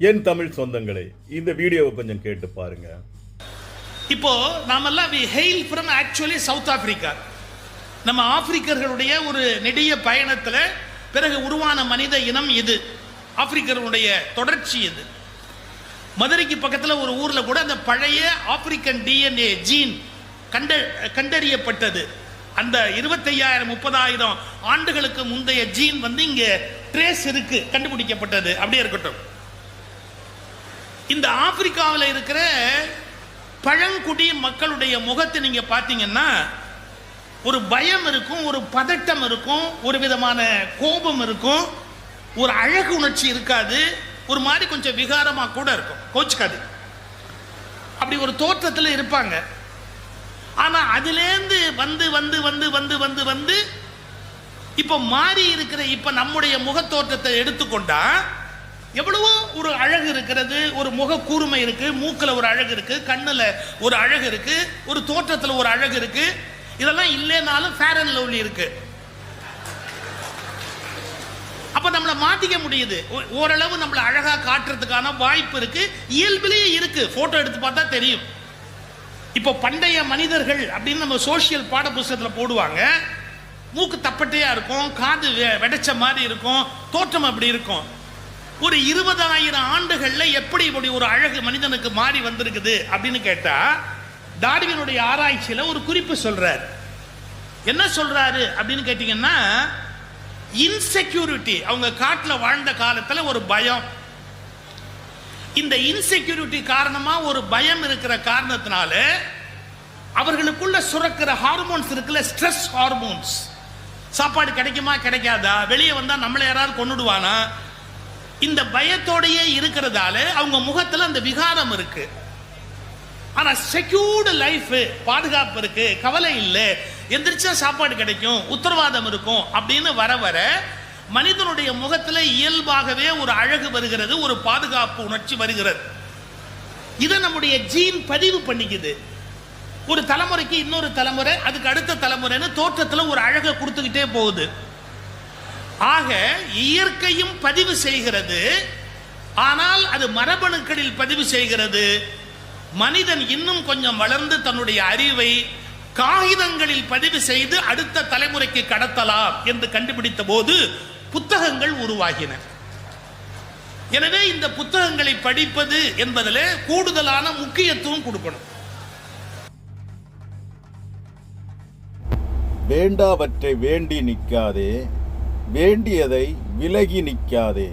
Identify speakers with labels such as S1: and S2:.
S1: என் தமிழ் சொந்தங்களே, இந்த வீடியோவை கொஞ்சம் கேட்டு பாருங்க.
S2: இப்போ நாமெல்லாம் we hail from actually south Africa. நம்ம ஆப்பிரிக்கர்களுடைய ஒரு நெடிய பயணத்தில் பிறகு உருவான மனித இனம் இது. ஆப்பிரிக்கர்களுடைய தொடர்ச்சி இது. மதுரைக்கு பக்கத்தில் ஒரு ஊரில் கூட அந்த பழைய ஆப்பிரிக்கன் டிஎன்ஏ ஜீன் கண்டறியப்பட்டது. அந்த 25,000 30,000 ஆண்டுகளுக்கு முந்தைய ஜீன் இங்கே ட்ரேஸ் இருக்கு, கண்டுபிடிக்கப்பட்டது. அப்படியே இருக்கட்டும். இந்த ஆப்பிரிக்காவில் இருக்கிற பழங்குடி மக்களுடைய முகத்தை நீங்க பார்த்தீங்கன்னா ஒரு பயம் இருக்கும், ஒரு பதட்டம் இருக்கும், ஒரு விதமான கோபம் இருக்கும், ஒரு அழகு உணர்ச்சி இருக்காது, ஒரு மாதிரி கொஞ்சம் விகாரமா கூட இருக்கும். கோச்சுக்காது, அப்படி ஒரு தோற்றத்தில் இருப்பாங்க. ஆனா அதிலேந்து வந்து வந்து வந்து வந்து வந்து வந்து இப்ப மாறி இருக்கிற இப்ப நம்முடைய முகத்தோற்றத்தை எடுத்துக்கொண்டா எவ்வளவோ ஒரு அழகு இருக்கிறது. ஒரு முக கூர்மை இருக்கு, மூக்கில் ஒரு அழகு இருக்கு, கண்ணுல ஒரு அழகு இருக்கு, ஒரு தோற்றத்தில் ஒரு அழகு இருக்கு. இதெல்லாம் இல்லைனாலும் ஃபேர் அண்ட் லவ்லி இருக்கு. அப்ப நம்மளை மாத்திக்க முடியுது. ஓரளவு நம்மளை அழகா காட்டுறதுக்கான வாய்ப்பு இருக்கு, இயல்பிலேயே இருக்கு. போட்டோ எடுத்து பார்த்தா தெரியும். இப்போ பண்டைய மனிதர்கள் அப்படின்னு நம்ம சோசியல் பாட புத்தகத்தில் போடுவாங்க. மூக்கு தப்பட்டையா இருக்கும், காது வெடைச்ச மாதிரி இருக்கும், தோற்றம் அப்படி இருக்கும். ஒரு 20,000 ஆண்டுகள்ல எப்படி இப்படி ஒரு அழகு மனிதனுக்கு மாறி வந்திருக்குது அப்படின்னு கேட்டா டார்வினுடைய ஆராய்ச்சியில ஒரு குறிப்பு சொல்றாரு. என்ன சொல்றாரு அப்படின்னு கேட்டீங்கன்னா, இன்செக்யூரிட்டி, அவங்க காட்டுல வாழ்ந்த காலத்துல ஒரு பயம், இந்த இன்செக்யூரிட்டி காரணமா ஒரு பயம் இருக்கிற காரணத்தினால அவர்களுக்குள்ள சுரக்கிற ஹார்மோன்ஸ் இருக்குல்ல, ஸ்ட்ரெஸ் ஹார்மோன்ஸ். சாப்பாடு கிடைக்குமா கிடைக்காதா, வெளியே வந்தா நம்மளை யாராவது கொன்னுடுவானா, இந்த பயத்தோடையே இருக்கிறதால அவங்க முகத்துல அந்த விகாரம் இருக்கு. ஆனா செக்யூர்டு லைஃப், பாதுகாப்பு இருக்கு, கவலை இல்லை, எந்திரிச்சா சாப்பாடு கிடைக்கும், உத்தரவாதம் இருக்கும் அப்படின்னு வர வர மனிதனுடைய முகத்துல இயல்பாகவே ஒரு அழகு வருகிறது, ஒரு பாதுகாப்பு உணர்ச்சி வருகிறது. இதை நம்முடைய ஜீன் பதிவு பண்ணிக்குது. ஒரு தலைமுறைக்கு இன்னொரு தலைமுறை, அதுக்கு அடுத்த தலைமுறைன்னு தோற்றத்துல ஒரு அழகை கொடுத்துக்கிட்டே போகுது. ஆக இயற்கையும் பதிவு செய்கிறது, ஆனால் அது மரபணுக்களில் பதிவு செய்கிறது. மனிதன் இன்னும் கொஞ்சம் வளர்ந்து தன்னுடைய அறிவை காகிதங்களில் பதிவு செய்து அடுத்த தலைமுறைக்கு கடத்தலாம் என்று கண்டுபிடித்த போது புத்தகங்கள் உருவாகின. எனவே இந்த புத்தகங்களை படிப்பது என்பதில் கூடுதலான முக்கியத்துவம் கொடுக்கணும்.
S1: வேண்டாவற்றை வேண்டி நிற்காதே, வேண்டியதை விலகி நிற்காதே.